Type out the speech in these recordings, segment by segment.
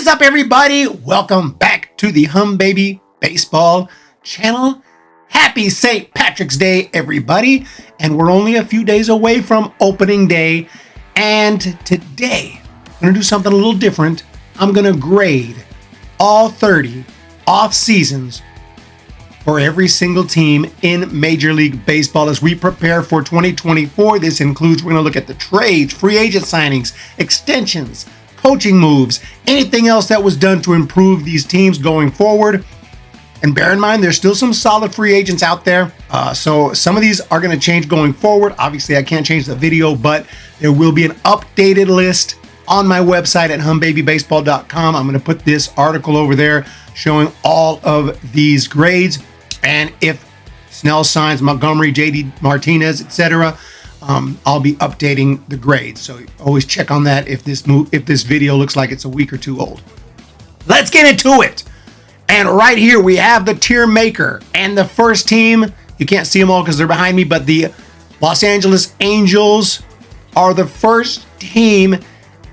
is up, everybody? Welcome back to the Humm Baby Baseball channel. Happy St. Patrick's Day, everybody. And we're only a few days away from opening day. And today, I'm going to do something a little different. I'm going to grade all 30 off seasons for every single team in Major League Baseball as we prepare for 2024. This includes, we're going to look at the trades, free agent signings, extensions, coaching moves, anything else that was done to improve these teams going forward. And bear in mind, there's still some solid free agents out there. So some of these are going to change going forward. Obviously, I can't change the video, but there will be an updated list on my website at humbabybaseball.com. I'm going to put this article over there showing all of these grades. And if Snell signs Montgomery, JD Martinez, etc., I'll be updating the grades. So always check on that if this video looks like it's a week or two old. Let's get into it. And right here we have the tier maker. And the first team, you can't see them all because they're behind me, but the Los Angeles Angels are the first team.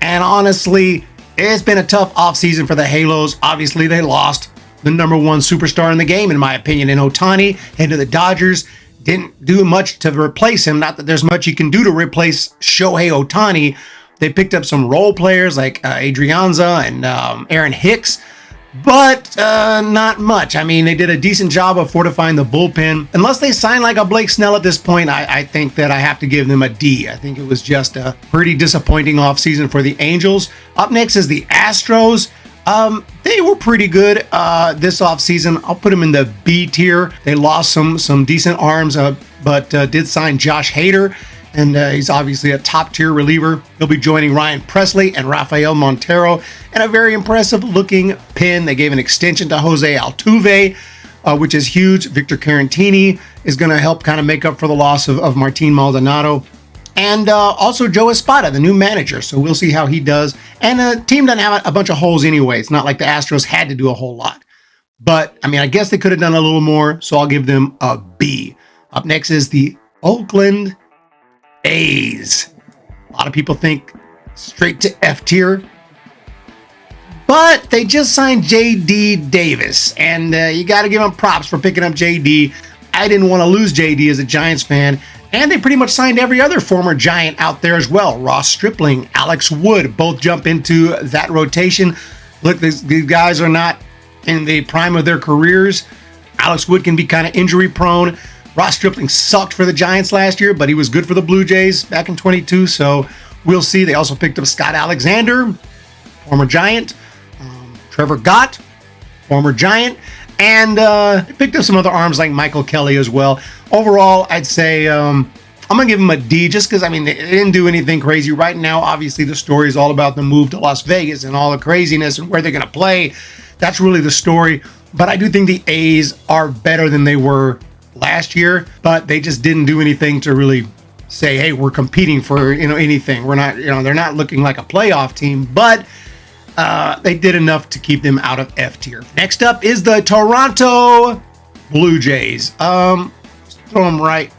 And honestly, it's been a tough offseason for the Halos. Obviously, they lost the number one superstar in the game, in my opinion, in Ohtani, and to the Dodgers. Didn't do much to replace him. Not that there's much you can do to replace Shohei Ohtani. They picked up some role players like Adrianza and Aaron Hicks, but not much. I mean, they did a decent job of fortifying the bullpen. Unless they sign like a Blake Snell at this point, I think that I have to give them a D. I think it was just a pretty disappointing offseason for the Angels. Up next is the Astros. They were pretty good this offseason. I'll put them in the B tier. They lost some decent arms, but did sign Josh Hader, and he's obviously a top tier reliever. He'll be joining Ryan Presley and Rafael Montero, and a very impressive looking pin. They gave an extension to Jose Altuve, which is huge. Victor Carantini is going to help kind of make up for the loss of Martin Maldonado. And also Joe Espada, the new manager. So we'll see how he does. And the team doesn't have a bunch of holes anyway. It's not like the Astros had to do a whole lot. But, I mean, I guess they could have done a little more. So I'll give them a B. Up next is the Oakland A's. A lot of people think straight to F tier. But they just signed J.D. Davis. And you got to give them props for picking up J.D. I didn't want to lose J.D. as a Giants fan. And they pretty much signed every other former Giant out there as well. Ross Stripling, Alex Wood, both jump into that rotation. Look, these guys are not in the prime of their careers. Alex Wood can be kind of injury prone. Ross Stripling sucked for the Giants last year, but he was good for the Blue Jays back in 22. So we'll see. They also picked up Scott Alexander, former Giant. Trevor Gott, former Giant. And picked up some other arms like Michael Kelly as well. Overall, I'd say I'm going to give them a D just because, I mean, they didn't do anything crazy. Right now, obviously, the story is all about the move to Las Vegas and all the craziness and where they're going to play. That's really the story. But I do think the A's are better than they were last year. But they just didn't do anything to really say, hey, we're competing for, anything. We're not, they're not looking like a playoff team. But they did enough to keep them out of F tier. Next up is the Toronto Blue Jays. Throw them right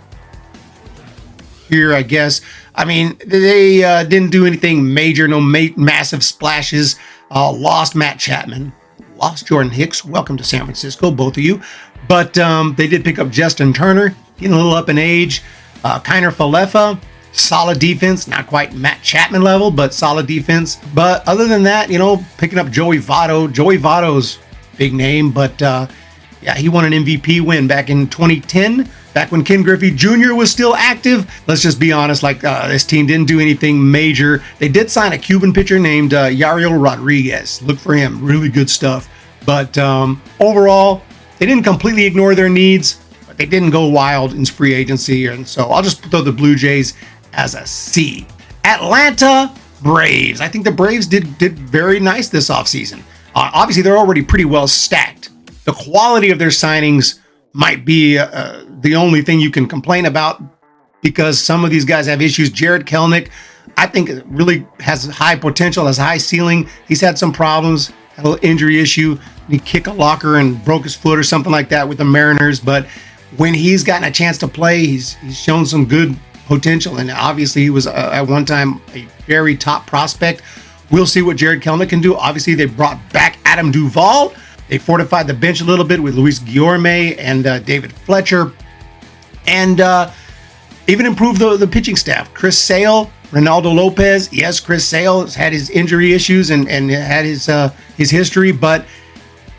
here, I guess. I mean, they didn't do anything major, no massive splashes. Lost Matt Chapman, lost Jordan Hicks. Welcome to San Francisco, both of you. But they did pick up Justin Turner, getting a little up in age. Kiner Falefa. Solid defense, not quite Matt Chapman level, but solid defense. But other than that, picking up Joey Votto. Joey Votto's big name, but yeah, he won an MVP win back in 2010, back when Ken Griffey Jr. was still active. Let's just be honest, this team didn't do anything major. They did sign a Cuban pitcher named Yariel Rodriguez. Look for him, really good stuff. But overall, they didn't completely ignore their needs, but they didn't go wild in free agency. And so I'll just throw the Blue Jays as a C. Atlanta Braves. I think the Braves did very nice this offseason. Obviously, they're already pretty well stacked. The quality of their signings might be the only thing you can complain about because some of these guys have issues. Jared Kelenic, I think, really has high potential, has high ceiling. He's had some problems, had a little injury issue. He kicked a locker and broke his foot or something like that with the Mariners. But when he's gotten a chance to play, he's shown some good potential, and obviously he was at one time a very top prospect. We'll see what Jared Kelenic can do. Obviously, they brought back Adam Duvall. They fortified the bench a little bit with Luis Guillorme and David Fletcher. And even improved the pitching staff. Chris Sale, Ronaldo Lopez. Yes, Chris Sale has had his injury issues and had his history, but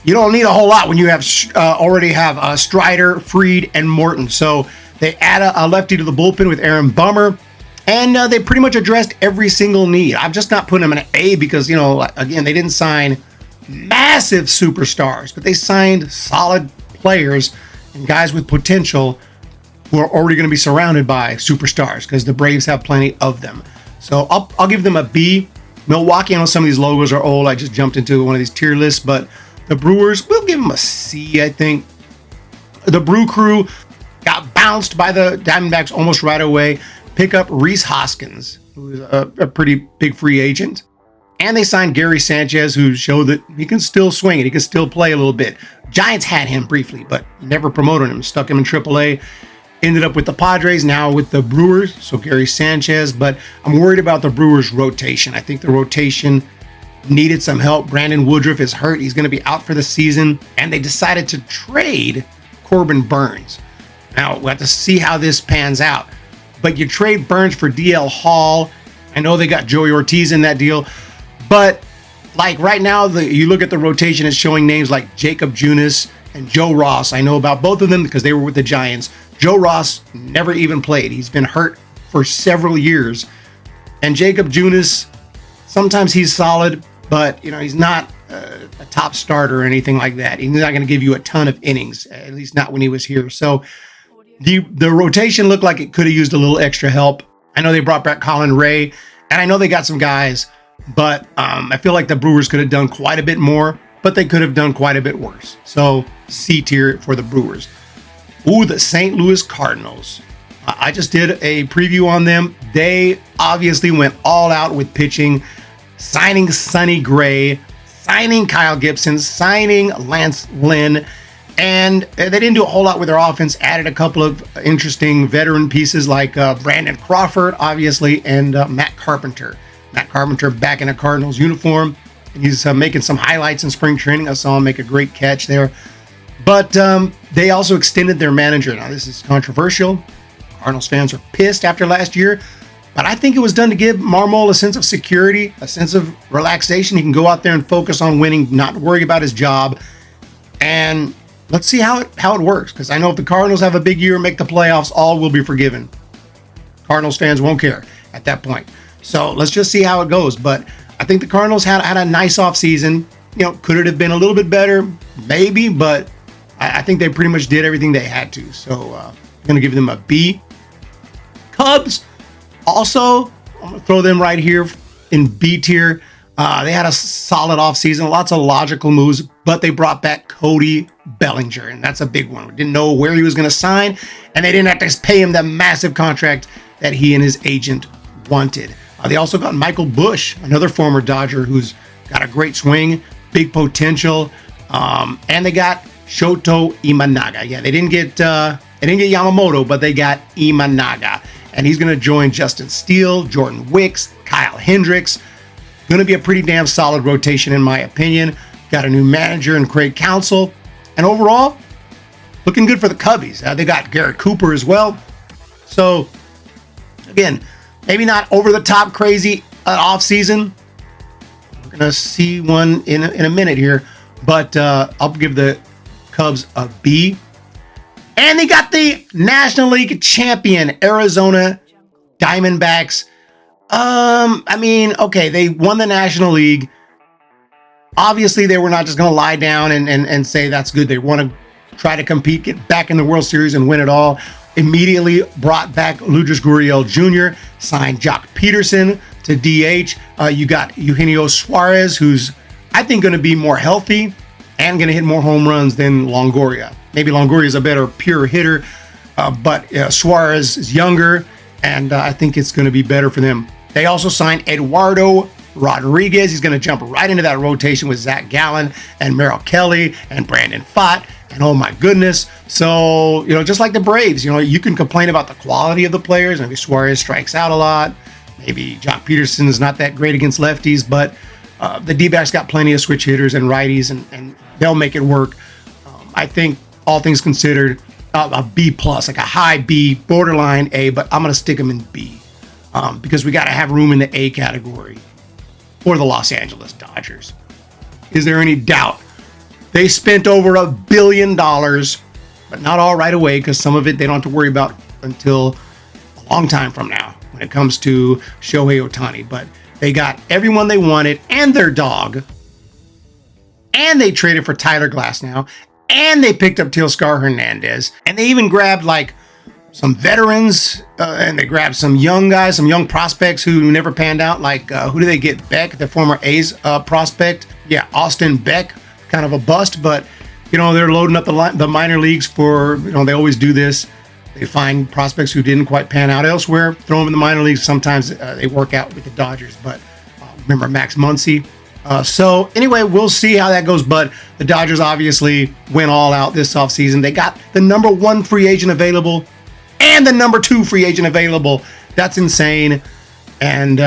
you don't need a whole lot when you have already have Strider, Fried, and Morton. So they add a lefty to the bullpen with Aaron Bummer, and they pretty much addressed every single need. I'm just not putting them in an A because, you know, again, they didn't sign massive superstars, but they signed solid players and guys with potential who are already going to be surrounded by superstars because the Braves have plenty of them. So I'll give them a B. Milwaukee, I know some of these logos are old. I just jumped into one of these tier lists, but the Brewers, we'll give them a C, I think. The Brew Crew got bounced by the Diamondbacks almost right away. Pick up Rhys Hoskins, who's a pretty big free agent. And they signed Gary Sanchez, who showed that he can still swing it. He can still play a little bit. Giants had him briefly, but never promoted him. Stuck him in AAA. Ended up with the Padres, now with the Brewers. So Gary Sanchez, but I'm worried about the Brewers rotation. I think the rotation needed some help. Brandon Woodruff is hurt. He's going to be out for the season. And they decided to trade Corbin Burns. Now, we'll have to see how this pans out. But you trade Burns for DL Hall. I know they got Joey Ortiz in that deal. But like right now, you look at the rotation, it's showing names like Jacob Junis and Joe Ross. I know about both of them because they were with the Giants. Joe Ross never even played. He's been hurt for several years. And Jacob Junis, sometimes he's solid, but you know he's not a top starter or anything like that. He's not going to give you a ton of innings, at least not when he was here. So the rotation looked like it could have used a little extra help. I know they brought back Colin Ray, and I know they got some guys, but I feel like the Brewers could have done quite a bit more, but they could have done quite a bit worse. So C tier for the Brewers. Ooh, the St. Louis Cardinals. I just did a preview on them. They obviously went all out with pitching, signing Sonny Gray, signing Kyle Gibson, signing Lance Lynn, and they didn't do a whole lot with their offense. Added a couple of interesting veteran pieces like Brandon Crawford, obviously, and Matt Carpenter. Matt Carpenter back in a Cardinals uniform. He's making some highlights in spring training. I saw him make a great catch there. But they also extended their manager. Now, this is controversial. Cardinals fans are pissed after last year. But I think it was done to give Marmol a sense of security, a sense of relaxation. He can go out there and focus on winning, not worry about his job. And let's see how it works. Because I know if the Cardinals have a big year and make the playoffs, all will be forgiven. Cardinals fans won't care at that point. So let's just see how it goes. But I think the Cardinals had a nice offseason. You know, could it have been a little bit better? Maybe, but I think they pretty much did everything they had to. So I'm going to give them a B. Cubs, also, I'm going to throw them right here in B tier. They had a solid offseason, lots of logical moves, but they brought back Cody Bellinger, and that's a big one. We didn't know where he was going to sign, and they didn't have to pay him the massive contract that he and his agent wanted. They also got Michael Busch, another former Dodger who's got a great swing, big potential, and they got Shoto Imanaga. Yeah, they didn't get Yamamoto, but they got Imanaga, and he's going to join Justin Steele, Jordan Wicks, Kyle Hendricks. Going to be a pretty damn solid rotation, in my opinion. Got a new manager and Craig Counsell, and overall, looking good for the Cubbies. They got Garrett Cooper as well. So, again, maybe not over the top crazy offseason. We're going to see one in a minute here, but I'll give the Cubs a B. And they got the National League champion, Arizona Diamondbacks. I mean, okay, they won the National League. Obviously, they were not just going to lie down and say that's good. They want to try to compete, get back in the World Series and win it all. Immediately brought back Lourdes Gurriel Jr., signed Jock Peterson to DH. You got Eugenio Suarez, who's, I think, going to be more healthy and going to hit more home runs than Longoria. Maybe Longoria is a better pure hitter, but Suarez is younger, and I think it's going to be better for them. They also signed Eduardo Rodriguez. He's going to jump right into that rotation with Zach Gallen and Merrill Kelly and Brandon Pfaadt. And oh my goodness. So, you know, just like the Braves, you know, you can complain about the quality of the players. Maybe Suarez strikes out a lot. Maybe Jock Peterson is not that great against lefties, but the D-backs got plenty of switch hitters and righties, and they'll make it work. I think, all things considered, a B plus, like a high B, borderline A, but I'm going to stick them in B because we got to have room in the A category for the Los Angeles Dodgers. Is there any doubt? They spent over $1 billion, but not all right away, because some of it they don't have to worry about until a long time from now when it comes to Shohei Ohtani. But they got everyone they wanted and their dog, and they traded for Tyler Glasnow, and they picked up Teoscar Hernandez, and they even grabbed like some veterans, and they grabbed some young guys, some young prospects who never panned out. Like who do they get? Beck, the former A's prospect. Yeah, Austin Beck, kind of a bust, but they're loading up the minor leagues for, they always do this. They find prospects who didn't quite pan out elsewhere, throw them in the minor leagues. Sometimes they work out with the Dodgers, but remember Max Muncy. So anyway, we'll see how that goes, but the Dodgers obviously went all out this offseason. They got the number 1 free agent available and the number 2 free agent available. That's insane, and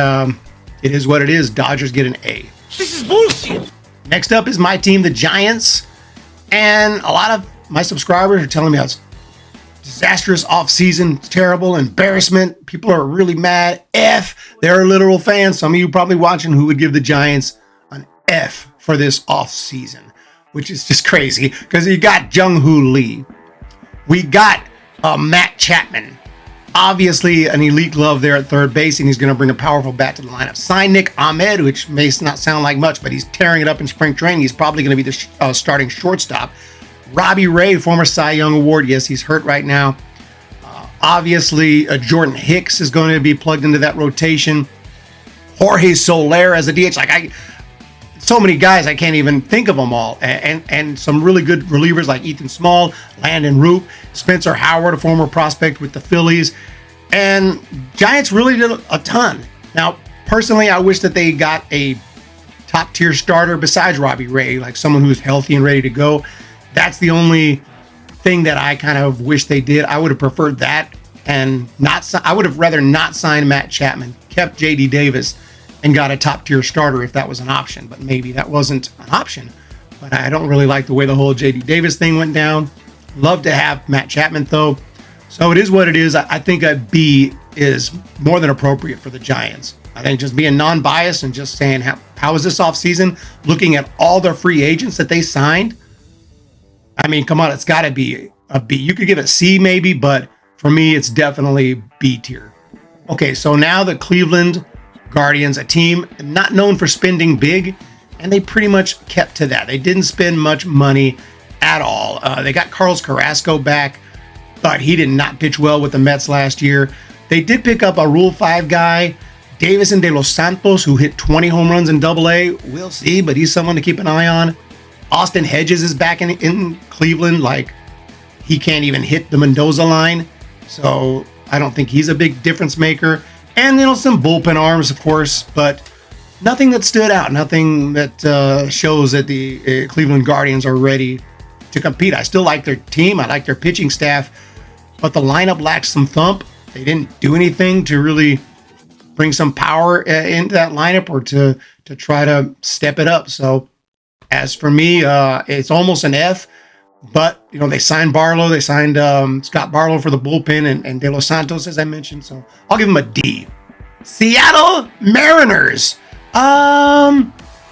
it is what it is. Dodgers get an A. This is bullshit. Next up is my team, the Giants, and a lot of my subscribers are telling me how it's disastrous offseason, terrible, embarrassment. People are really mad. F. They're literal fans. Some of you probably watching who would give the Giants an F for this offseason, which is just crazy because you got Jung-Hoo Lee. We got Matt Chapman. Obviously, an elite glove there at third base, and he's going to bring a powerful bat to the lineup. Sign Nick Ahmed, which may not sound like much, but he's tearing it up in spring training. He's probably going to be the starting shortstop. Robbie Ray, former Cy Young Award. Yes, he's hurt right now. Obviously, Jordan Hicks is going to be plugged into that rotation. Jorge Soler as a DH. So many guys, I can't even think of them all. And some really good relievers like Ethan Small, Landon Root, Spencer Howard, a former prospect with the Phillies. And Giants really did a ton. Now, personally, I wish that they got a top-tier starter besides Robbie Ray, like someone who's healthy and ready to go. That's the only thing that I kind of wish they did. I would have preferred that, and I would have rather not signed Matt Chapman, kept J.D. Davis, and got a top-tier starter if that was an option. But maybe that wasn't an option. But I don't really like the way the whole J.D. Davis thing went down. Love to have Matt Chapman, though. So it is what it is. I think a B is more than appropriate for the Giants. I think just being non-biased and just saying, how was this offseason? Looking at all the free agents that they signed. I mean, come on, it's got to be a B. You could give it C maybe, but for me, it's definitely B tier. Okay, so now the Cleveland Guardians, a team not known for spending big, and they pretty much kept to that. They didn't spend much money at all. They got Carlos Carrasco back, but he did not pitch well with the Mets last year. They did pick up a Rule 5 guy, Davison de los Santos, who hit 20 home runs in Double-A. We'll see, but he's someone to keep an eye on. Austin Hedges is back in Cleveland. Like, he can't even hit the Mendoza line, so I don't think he's a big difference maker. And, some bullpen arms, of course, but nothing that stood out, nothing that shows that the Cleveland Guardians are ready to compete. I still like their team. I like their pitching staff, but the lineup lacks some thump. They didn't do anything to really bring some power into that lineup or to try to step it up. So as for me, it's almost an F, but they signed Barlow. They signed Scott Barlow for the bullpen and De Los Santos, as I mentioned. So I'll give them a D. Seattle Mariners.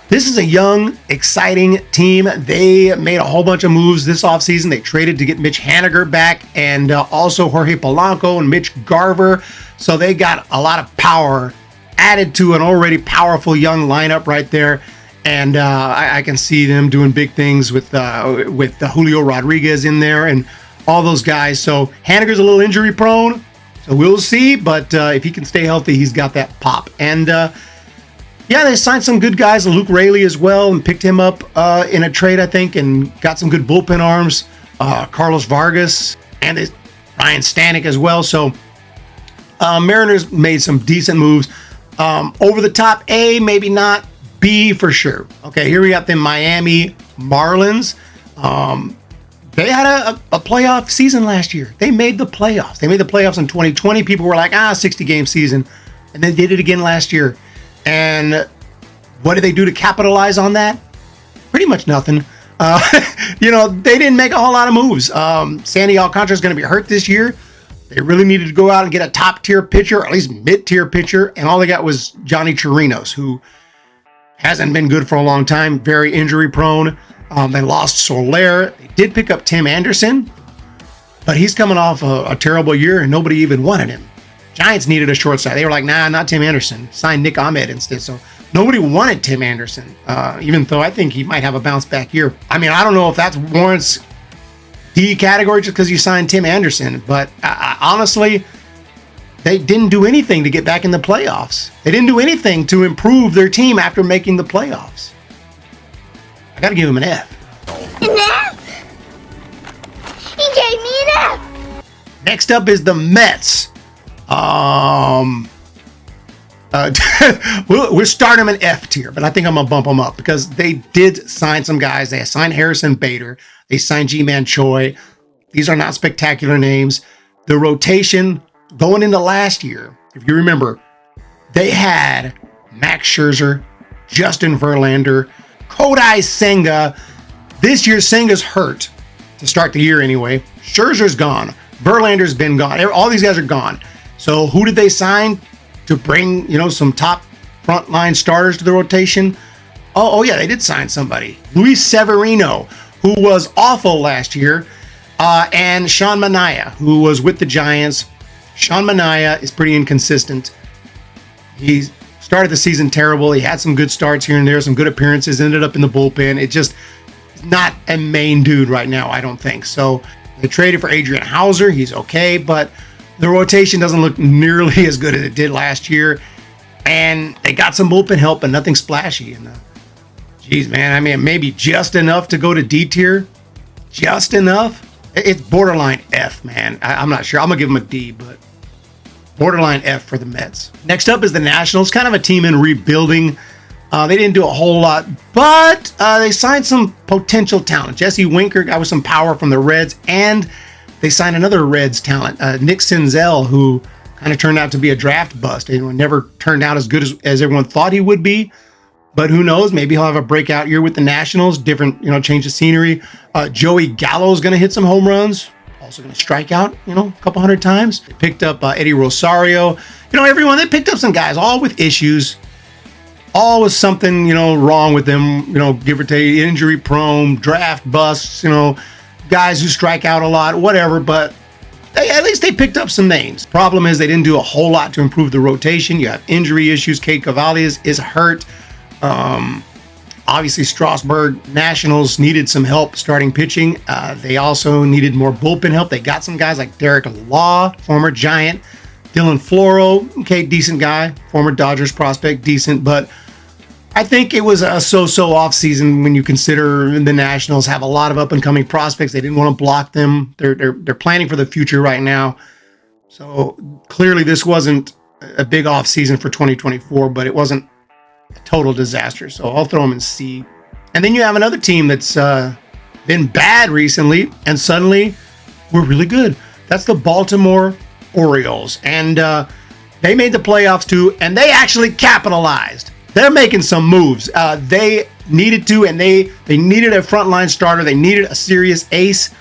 This is a young, exciting team. They made a whole bunch of moves this offseason. They traded to get Mitch Haniger back and also Jorge Polanco and Mitch Garver. So they got a lot of power added to an already powerful young lineup right there. And I can see them doing big things with Julio Rodriguez in there and all those guys. So Haniger's a little injury prone, so we'll see. But if he can stay healthy, he's got that pop. And they signed some good guys, Luke Raley as well, and picked him up in a trade, I think, and got some good bullpen arms. Carlos Vargas and Ryan Stanek as well. So Mariners made some decent moves. Over the top, A, maybe not. B for sure. Okay, here we got the Miami Marlins. They had a playoff season last year. They made the playoffs. They made the playoffs in 2020. People were like, 60-game season. And they did it again last year. And what did they do to capitalize on that? Pretty much nothing. They didn't make a whole lot of moves. Sandy Alcantara is going to be hurt this year. They really needed to go out and get a top-tier pitcher, or at least mid-tier pitcher, and all they got was Johnny Chirinos, who hasn't been good for a long time, very injury-prone. They lost Soler. They did pick up Tim Anderson, but he's coming off a terrible year, and nobody even wanted him. Giants needed a shortstop. They were like, nah, not Tim Anderson. Signed Nick Ahmed instead, so nobody wanted Tim Anderson, even though I think he might have a bounce-back year. I mean, I don't know if that warrants D category just because you signed Tim Anderson, but honestly, they didn't do anything to get back in the playoffs. They didn't do anything to improve their team after making the playoffs. I got to give him an F. An F? He gave me an F. Next up is the Mets. We'll start them in F tier, but I think I'm gonna bump them up because they did sign some guys. They signed Harrison Bader. They signed G-Man Choi. These are not spectacular names. The rotation going into last year, if you remember, they had Max Scherzer, Justin Verlander, Kodai Senga. This year, Senga's hurt to start the year anyway. Scherzer's gone. Verlander's been gone. All these guys are gone. So who did they sign to bring, some top frontline starters to the rotation? Oh yeah, they did sign somebody. Luis Severino, who was awful last year, and Sean Manaea, who was with the Giants. Sean Manaea is pretty inconsistent. He started the season terrible. He had some good starts here and there, some good appearances, ended up in the bullpen. It just is not a main dude right now, I don't think. So they traded for Adrian Hauser. He's okay, but the rotation doesn't look nearly as good as it did last year. And they got some bullpen help, but nothing splashy. And geez, man, I mean, maybe just enough to go to D tier. Just enough. It's borderline F, man. I'm not sure. I'm going to give them a D, but borderline F for the Mets. Next up is the Nationals, kind of a team in rebuilding. They didn't do a whole lot, but they signed some potential talent. Jesse Winker got with some power from the Reds, and they signed another Reds talent, Nick Senzel, who kind of turned out to be a draft bust. He never turned out as good as everyone thought he would be. But who knows? Maybe he'll have a breakout year with the Nationals. Different, change of scenery. Joey Gallo's going to hit some home runs. Also going to strike out, a couple hundred times. They picked up Eddie Rosario. Everyone, they picked up some guys, all with issues. All with something, wrong with them. Give or take, injury prone, draft busts, guys who strike out a lot, whatever. But at least they picked up some names. Problem is they didn't do a whole lot to improve the rotation. You have injury issues. Kate Cavalli is hurt. Obviously, Strasburg Nationals needed some help starting pitching. They also needed more bullpen help. They got some guys like Derek Law, former Giant, Dylan Floro, okay, decent guy, former Dodgers prospect, decent, but I think it was a so-so offseason when you consider the Nationals have a lot of up-and-coming prospects. They didn't want to block them. They're planning for the future right now. So clearly this wasn't a big offseason for 2024, but it wasn't a total disaster. So I'll throw them in C. And then you have another team that's been bad recently, and suddenly we're really good. That's the Baltimore Orioles. And they made the playoffs too, and they actually capitalized. They're making some moves. They needed to, and they needed a frontline starter. They needed a serious ace.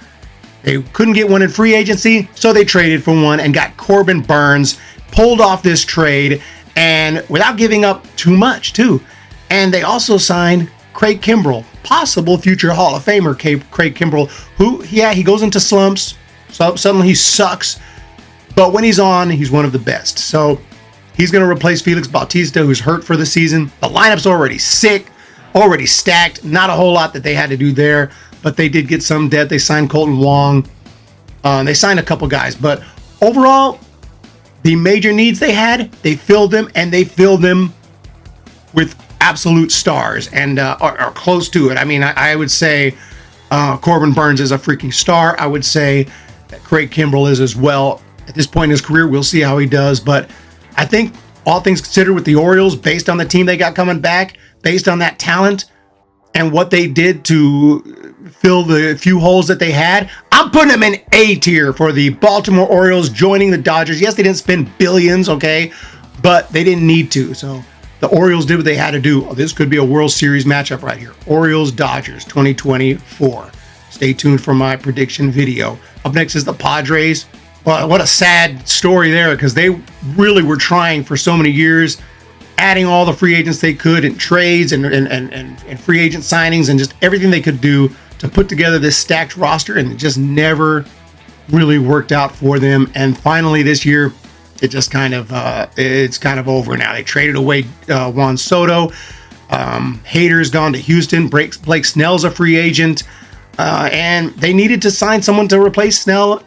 They couldn't get one in free agency, so they traded for one and got Corbin Burns, pulled off this trade, and without giving up too much, too. And they also signed Craig Kimbrell, possible future Hall of Famer Craig Kimbrell, who, he goes into slumps, so suddenly he sucks, but when he's on, he's one of the best. So he's going to replace Felix Bautista, who's hurt for the season. The lineup's already sick, already stacked. Not a whole lot that they had to do there, but they did get some depth. They signed Colton Wong. They signed a couple guys, but overall, the major needs they had, they filled them, and they filled them with absolute stars and are close to it. I mean, I would say Corbin Burns is a freaking star. I would say that Craig Kimbrell is as well. At this point in his career, we'll see how he does, but I think all things considered with the Orioles, based on the team they got coming back, based on that talent and what they did to fill the few holes that they had, I'm putting them in A tier for the Baltimore Orioles joining the Dodgers. Yes, they didn't spend billions, okay, but they didn't need to. So the Orioles did what they had to do. Oh, this could be a World Series matchup right here. Orioles Dodgers 2024. Stay tuned for my prediction video. Up next is the Padres. Well, what a sad story there, because they really were trying for so many years, adding all the free agents they could in trades and free agent signings and just everything they could do to put together this stacked roster, and it just never really worked out for them. And finally this year, it just it's kind of over now. They traded away Juan Soto. Hader's gone to Houston. Blake Snell's a free agent. And they needed to sign someone to replace Snell.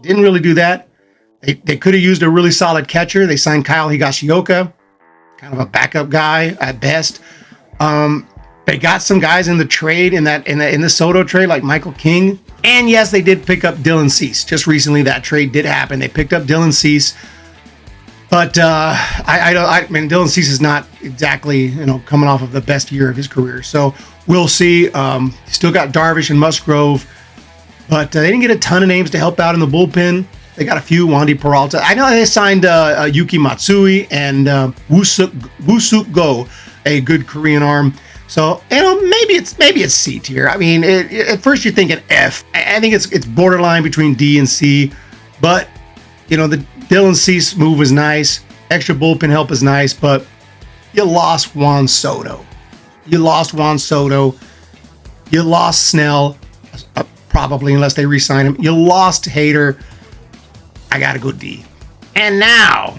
Didn't really do that. They could have used a really solid catcher. They signed Kyle Higashioka, kind of a backup guy at best. They got some guys in the trade in the Soto trade, like Michael King. And yes, they did pick up Dylan Cease. Just recently, that trade did happen. They picked up Dylan Cease. But I mean, Dylan Cease is not exactly, coming off of the best year of his career. So we'll see. Still got Darvish and Musgrove, but they didn't get a ton of names to help out in the bullpen. They got a few. Wandy Peralta. I know they signed Yuki Matsui and Woo-Suk Go, a good Korean arm. So maybe it's C tier. I mean, at first you're thinking F. I think it's borderline between D and C, but the Dylan Cease move was nice. Extra bullpen help is nice, but you lost Juan Soto. You lost Snell, probably, unless they re-sign him. You lost Hader. I got to go D. And now,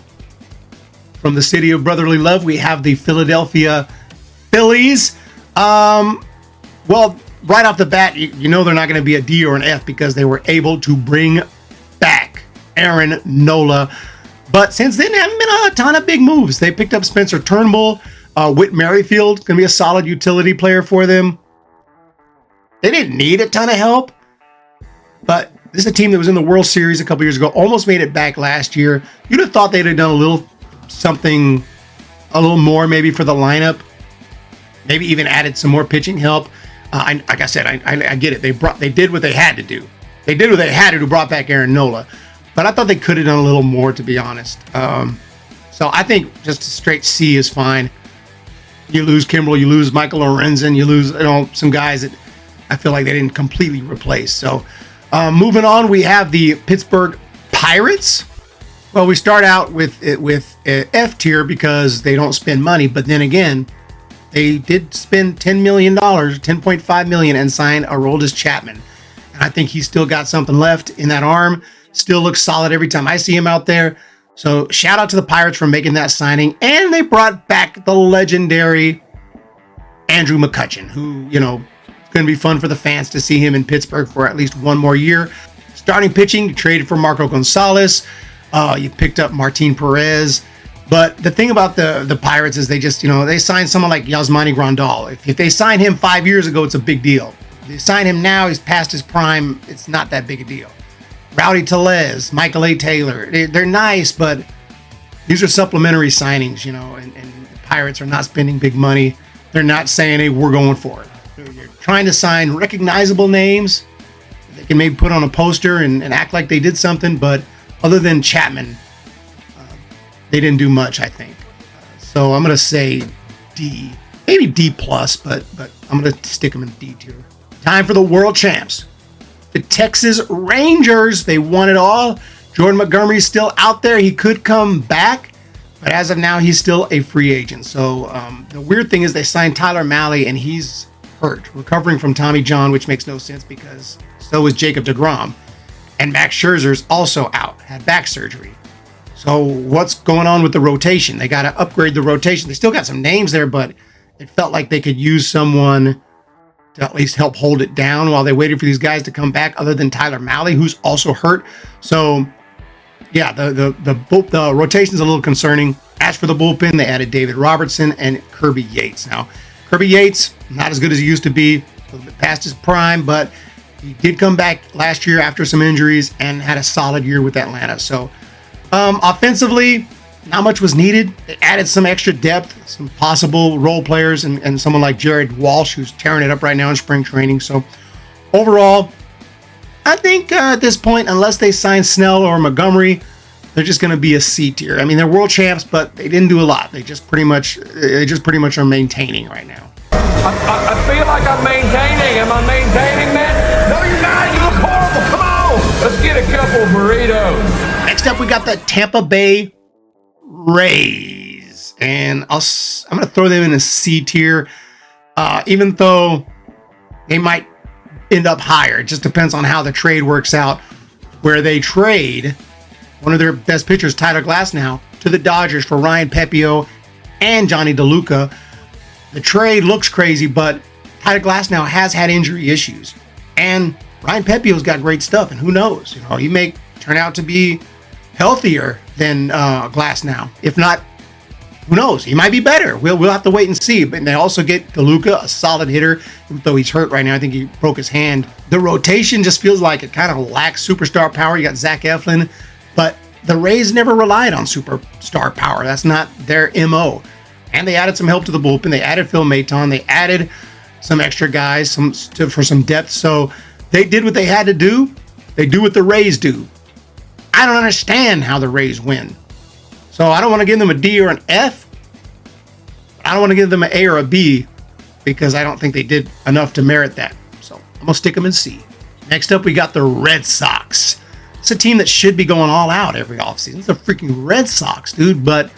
from the city of brotherly love, we have the Philadelphia Phillies. Well, right off the bat, you know they're not going to be a D or an F because they were able to bring back Aaron Nola. But since then, there haven't been a ton of big moves. They picked up Spencer Turnbull. Whit Merrifield, going to be a solid utility player for them. They didn't need a ton of help, but this is a team that was in the World Series a couple years ago, almost made it back last year. You'd have thought they'd have done a little more maybe for the lineup, maybe even added some more pitching help. Like I said, I get it. They did what they had to do. They did what they had to do, brought back Aaron Nola, but I thought they could have done a little more, to be honest. So I think just a straight C is fine. You lose Kimbrel, you lose Michael Lorenzen, you lose some guys that I feel like they didn't completely replace. So moving on, we have the Pittsburgh Pirates. Well, we start out with F tier because they don't spend money, but then again, they did spend $10 million, $10.5 million, and sign Aroldis Chapman. And I think he's still got something left in that arm. Still looks solid every time I see him out there. So shout out to the Pirates for making that signing. And they brought back the legendary Andrew McCutchen, who, it's going to be fun for the fans to see him in Pittsburgh for at least one more year. Starting pitching, you traded for Marco Gonzalez. You picked up Martin Perez. But the thing about the Pirates is they just, they signed someone like Yasmani Grandal. If they signed him 5 years ago, it's a big deal. If they sign him now, he's past his prime, it's not that big a deal. Rowdy Tellez, Michael A. Taylor, they're nice, but these are supplementary signings, and the Pirates are not spending big money. They're not saying, hey, we're going for it. You're trying to sign recognizable names they can maybe put on a poster and act like they did something, but other than Chapman, they didn't do much, I think. So I'm going to say D, maybe D+, but I'm going to stick them in D tier. Time for the world champs. The Texas Rangers, they won it all. Jordan Montgomery's still out there. He could come back, but as of now, he's still a free agent. So the weird thing is they signed Tyler Mahle, and he's hurt, recovering from Tommy John, which makes no sense because so is Jacob deGrom. And Max Scherzer's also out, had back surgery. So what's going on with the rotation? They got to upgrade the rotation. They still got some names there, but it felt like they could use someone to at least help hold it down while they waited for these guys to come back, other than Tyler Mahle, who's also hurt. So, yeah, the rotation's a little concerning. As for the bullpen, they added David Robertson and Kirby Yates. Now, Kirby Yates, not as good as he used to be, a little bit past his prime, but he did come back last year after some injuries and had a solid year with Atlanta. So, offensively, not much was needed. They added some extra depth, some possible role players, and someone like Jared Walsh, who's tearing it up right now in spring training. So overall, I think at this point, unless they sign Snell or Montgomery, they're just going to be a C tier. I mean, they're world champs, but they didn't do a lot. They just pretty much are maintaining right now. I feel like I'm maintaining. Am I maintaining, man? No, you're not. You look horrible. Come on. Let's get a couple of burritos. Next up, we got the Tampa Bay Rays. And I'm going to throw them in a C tier, even though they might end up higher. It just depends on how the trade works out, where they trade one of their best pitchers, Tyler Glasnow, to the Dodgers for Ryan Pepiot and Johnny DeLuca. The trade looks crazy, but Tyler Glasnow has had injury issues, and Ryan Pepiot's got great stuff. And who knows? He may turn out to be healthier than Glasnow. If not, who knows? He might be better. We'll have to wait and see. But they also get DeLuca, a solid hitter, though he's hurt right now. I think he broke his hand. The rotation just feels like it kind of lacks superstar power. You got Zach Eflin, but the Rays never relied on superstar power. That's not their MO. And they added some help to the bullpen. They added Phil Maton. They added some extra guys for some depth. So they did what they had to do. They do what the Rays do. I don't understand how the Rays win. So I don't want to give them a D or an F. I don't want to give them an A or a B because I don't think they did enough to merit that. So I'm going to stick them in C. Next up, we got the Red Sox. It's a team that should be going all out every offseason. It's the freaking Red Sox, dude. But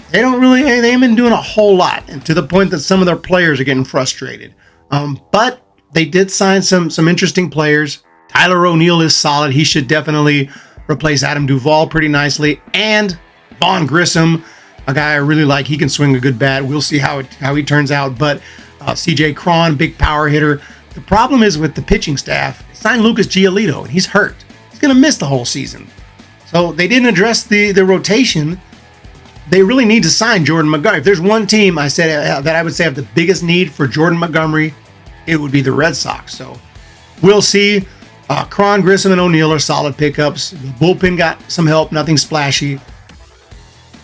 they haven't been doing a whole lot, and to the point that some of their players are getting frustrated. But they did sign some interesting players. Tyler O'Neill is solid. He should definitely replace Adam Duvall pretty nicely. And Vaughn Grissom, a guy I really like. He can swing a good bat. We'll see how he turns out. But CJ Cron, big power hitter. The problem is with the pitching staff. They signed Lucas Giolito, and he's hurt. He's going to miss the whole season. So they didn't address the rotation. They really need to sign Jordan Montgomery. If there's one team I said that I would say have the biggest need for Jordan Montgomery, it would be the Red Sox. So we'll see. Cron, Grissom, and O'Neill are solid pickups. The bullpen got some help, nothing splashy.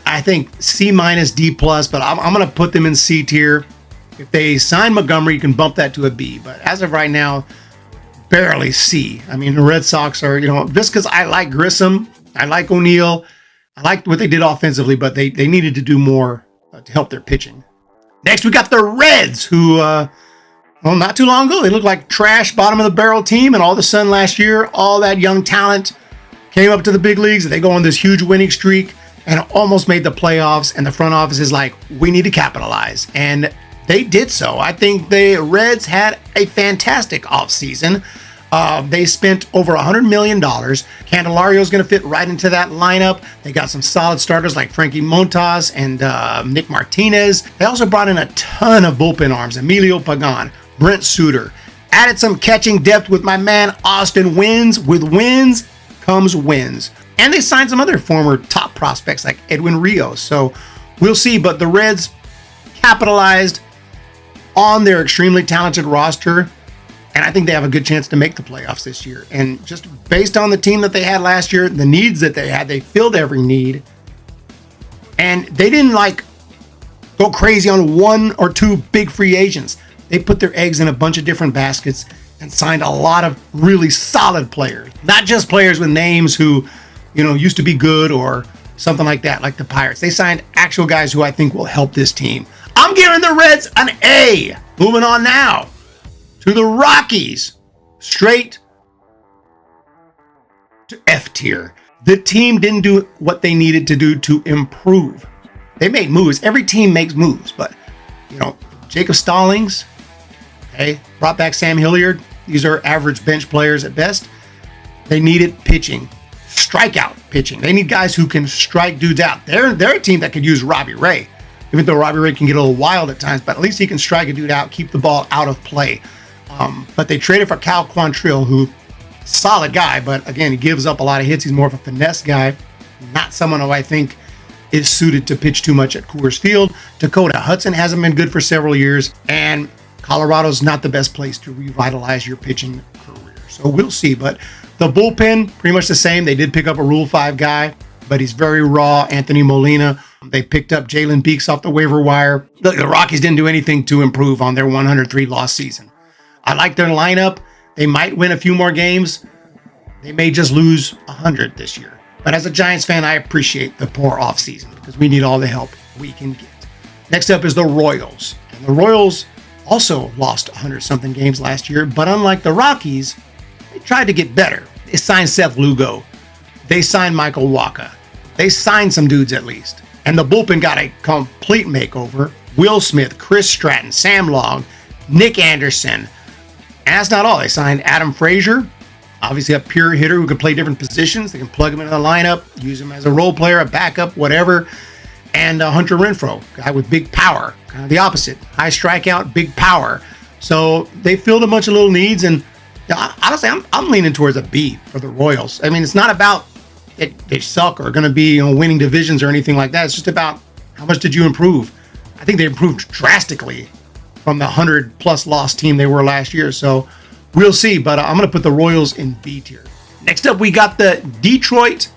I think C-, D+, but I'm going to put them in C tier. If they sign Montgomery, you can bump that to a B. But as of right now, barely C. I mean, the Red Sox are, just because I like Grissom, I like O'Neill, I liked what they did offensively, but they needed to do more to help their pitching. Next, we got the Reds, who, not too long ago, they looked like trash, bottom of the barrel team, and all of a sudden last year, all that young talent came up to the big leagues. They go on this huge winning streak and almost made the playoffs, and the front office is like, we need to capitalize. And they did so. I think the Reds had a fantastic offseason. They spent over $100 million. Candelario is going to fit right into that lineup. They got some solid starters like Frankie Montas and Nick Martinez. They also brought in a ton of bullpen arms. Emilio Pagan, Brent Suter. Added some catching depth with my man Austin Wins. With wins comes wins. And they signed some other former top prospects like Edwin Rios. So we'll see. But the Reds capitalized on their extremely talented roster. And I think they have a good chance to make the playoffs this year. And just based on the team that they had last year, the needs that they had, they filled every need. And they didn't go crazy on one or two big free agents. They put their eggs in a bunch of different baskets and signed a lot of really solid players. Not just players with names who, used to be good or something like that, like the Pirates. They signed actual guys who I think will help this team. I'm giving the Reds an A. Moving on now to the Rockies, straight to F tier. The team didn't do what they needed to do to improve. They made moves. Every team makes moves, but Jacob Stallings, brought back Sam Hilliard. These are average bench players at best. They needed pitching, strikeout pitching. They need guys who can strike dudes out. They're a team that could use Robbie Ray, even though Robbie Ray can get a little wild at times, but at least he can strike a dude out, keep the ball out of play. But they traded for Cal Quantrill, who solid guy, but again, he gives up a lot of hits. He's more of a finesse guy, not someone who I think is suited to pitch too much at Coors Field. Dakota Hudson hasn't been good for several years, and Colorado's not the best place to revitalize your pitching career. So we'll see, but the bullpen, pretty much the same. They did pick up a Rule 5 guy, but he's very raw, Anthony Molina. They picked up Jalen Beeks off the waiver wire. The Rockies didn't do anything to improve on their 103-loss season. I like their lineup. They might win a few more games. They may just lose 100 this year. But as a Giants fan, I appreciate the poor offseason because we need all the help we can get. Next up is the Royals. And the Royals also lost 100-something games last year, but unlike the Rockies, they tried to get better. They signed Seth Lugo. They signed Michael Wacha. They signed some dudes at least. And the bullpen got a complete makeover. Will Smith, Chris Stratton, Sam Long, Nick Anderson. And that's not all. They signed Adam Frazier, obviously a pure hitter who can play different positions. They can plug him into the lineup, use him as a role player, a backup, whatever. And Hunter Renfroe, guy with big power, kind of the opposite. High strikeout, big power. So they filled a bunch of little needs. And honestly, I'm leaning towards a B for the Royals. I mean, it's not about they suck or going to be winning divisions or anything like that. It's just about how much did you improve. I think they improved drastically from the 100-plus loss team they were last year. So we'll see. But I'm going to put the Royals in B tier. Next up, we got the Detroit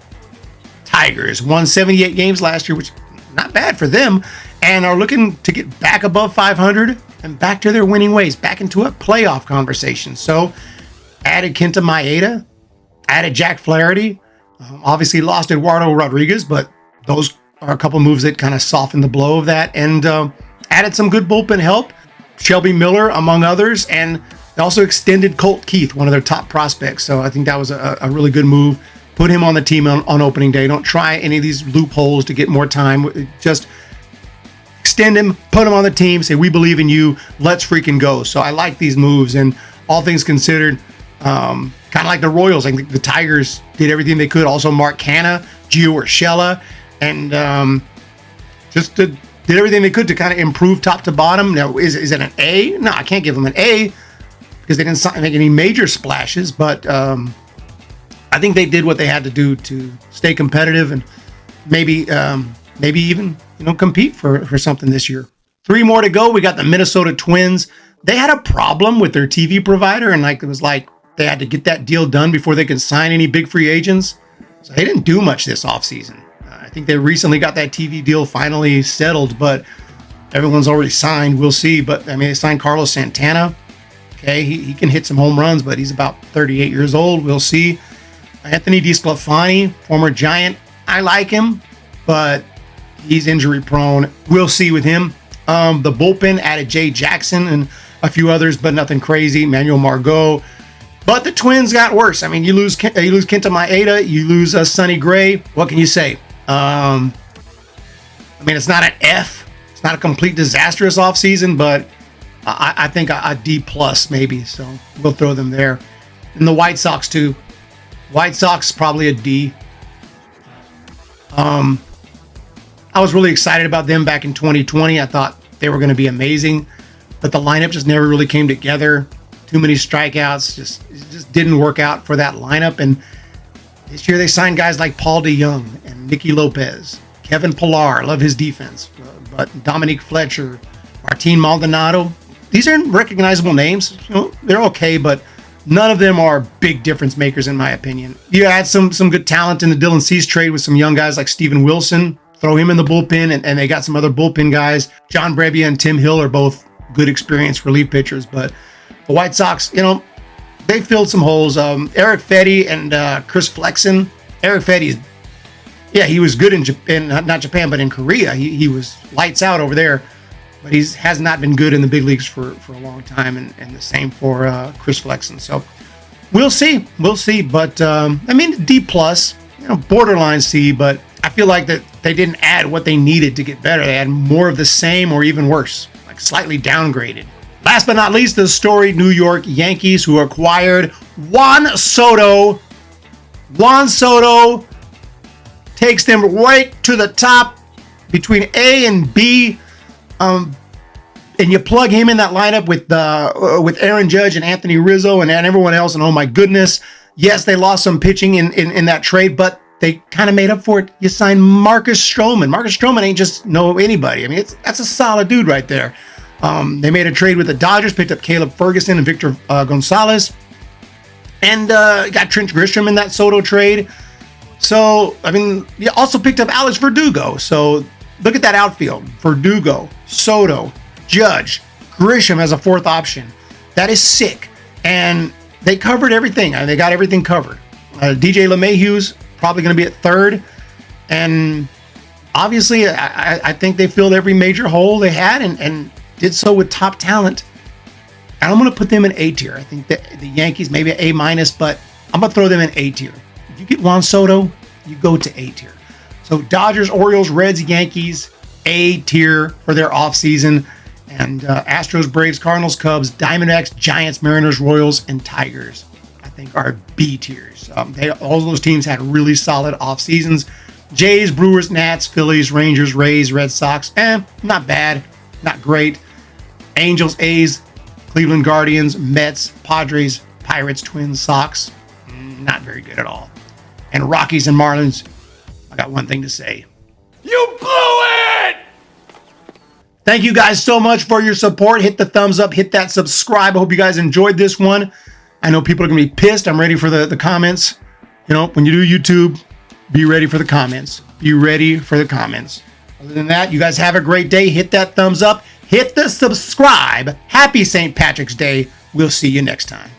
Tigers. Won 78 games last year, which not bad for them, and are looking to get back above 500 and back to their winning ways, back into a playoff conversation. So added Kenta Maeda, added Jack Flaherty, obviously lost Eduardo Rodriguez, but those are a couple moves that kind of softened the blow of that, and added some good bullpen help, Shelby Miller among others, and they also extended Colt Keith, one of their top prospects. So I think that was a really good move. Put him on the team on opening day. Don't try any of these loopholes to get more time. Just extend him, put him on the team, say, we believe in you. Let's freaking go. So I like these moves. And all things considered, kind of like the Royals, I think the Tigers did everything they could. Also, Mark Canha, Gio Urshela, and did everything they could to kind of improve top to bottom. Now, is it an A? No, I can't give them an A because they didn't make any major splashes. But I think they did what they had to do to stay competitive and maybe even compete for something this year. 3 more to go. We got the Minnesota Twins. They had a problem with their TV provider, and it was like they had to get that deal done before they could sign any big free agents. So they didn't do much this offseason. I think they recently got that TV deal finally settled, but everyone's already signed. We'll see. But I mean, they signed Carlos Santana. Okay, he can hit some home runs, but he's about 38 years old. We'll see. Anthony DeSclafani, former Giant. I like him, but he's injury prone. We'll see with him. The bullpen added Jay Jackson and a few others, but nothing crazy. Manuel Margot. But the Twins got worse. I mean, you lose Kenta Maeda, you lose Sonny Gray. What can you say? I mean, it's not an F. It's not a complete disastrous offseason, but I think a D plus maybe. So we'll throw them there. And the White Sox too. White Sox probably a D. I was really excited about them back in 2020. I thought they were going to be amazing, but the lineup just never really came together. Too many strikeouts, it just didn't work out for that lineup. And this year they signed guys like Paul DeYoung and Nicky Lopez, Kevin Pillar, love his defense, but Dominique Fletcher, Martin Maldonado. These aren't recognizable names. They're okay, but none of them are big difference makers in my opinion. You add some good talent in the Dylan Cease trade with some young guys like Steven Wilson, throw him in the bullpen, and they got some other bullpen guys. John Brebbia and Tim Hill are both good experienced relief pitchers, but the White Sox, they filled some holes. Eric Fetty and Chris Flexen. Eric Fetty, he was good in not Japan, but in Korea. He was lights out over there, but he has not been good in the big leagues for a long time, and the same for Chris Flexen. So we'll see. But I mean, D plus, borderline C, but I feel like that they didn't add what they needed to get better. They had more of the same or even worse, like slightly downgraded. Last but not least, the storied New York Yankees, who acquired Juan Soto. Juan Soto takes them right to the top between A and B. And you plug him in that lineup with Aaron Judge and Anthony Rizzo and everyone else, and oh my goodness. Yes, they lost some pitching in that trade, but they kind of made up for it. You signed Marcus Stroman. Marcus Stroman ain't just anybody. I mean, that's a solid dude right there. They made a trade with the Dodgers, picked up Caleb Ferguson and Victor Gonzalez, and got Trent Grisham in that Soto trade. So, I mean, you also picked up Alex Verdugo. So, look at that outfield. Verdugo, Soto, Judge, Grisham as a fourth option. That is sick. And they covered everything. They got everything covered. DJ LeMahieu's probably going to be at third. And obviously, I think they filled every major hole they had and did so with top talent. And I'm going to put them in A tier. I think that the Yankees maybe A minus, but I'm going to throw them in A tier. If you get Juan Soto, you go to A tier. So Dodgers, Orioles, Reds, Yankees, A tier for their offseason. And Astros, Braves, Cardinals, Cubs, Diamondbacks, Giants, Mariners, Royals, and Tigers, I think, are B tiers. All those teams had really solid off seasons. Jays, Brewers, Nats, Phillies, Rangers, Rays, Red Sox, not bad, not great. Angels, A's, Cleveland Guardians, Mets, Padres, Pirates, Twins, Sox, not very good at all. And Rockies and Marlins, I got one thing to say. You blew it! Thank you guys so much for your support. Hit the thumbs up, hit that subscribe. I hope you guys enjoyed this one. I know people are going to be pissed. I'm ready for the comments. You know, when you do YouTube, be ready for the comments. Be ready for the comments. Other than that, you guys have a great day. Hit that thumbs up. Hit the subscribe. Happy St. Patrick's Day. We'll see you next time.